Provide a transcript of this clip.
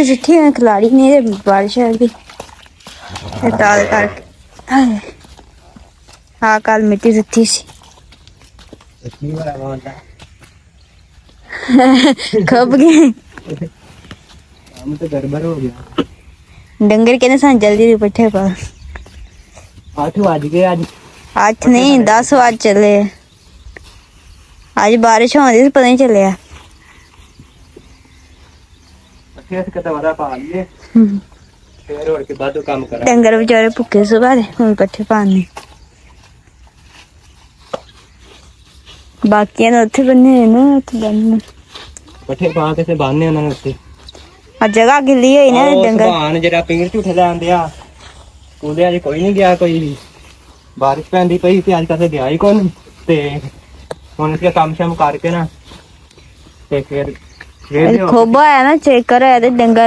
चिट्ठी में खिलाड़ी ने बारिश आ गई ताल कर हाँ कल मिट्टी जिठी सी खप गए तो गड़बड़ हो गया। डंगर कहने सन जल्दी पट्ठे पा 8 बज गए आज 8 नहीं 10 बज चले आज बारिश होने से पता नहीं चलिया पट्ठे वाला पा लिए फिर और के बाद काम करा डंगर बेचारे भुखे सुबह दे हुन पट्ठे पाने बाकी ने उत्थे बन्ने ना उत्थे बन्ने पट्ठे पा के से बांधने उन्होंने उत्ते आ जगह गिल्ली होई ना डंगर सुभान जरा पिंगर झूठे ਲੈਂਦੇ ਆ ਸਕੂਲੇ ਅੱਜ ਕੋਈ ਨਹੀਂ ਗਿਆ ਕੋਈ ਬਾਰਿਸ਼ ਪੈਂਦੀ ਪਈ ਤੇ ਅੱਜ ਕੱਲ ਗਿਆ ਹੀ ਕੋਈ ਤੇ ਹੁਣ ਇਸਕੇ ਕੰਮ ਸ਼ਮ ਕਰਕੇ ਨਾ ਤੇ ਫਿਰ खोबा है ना चेक करे डंगर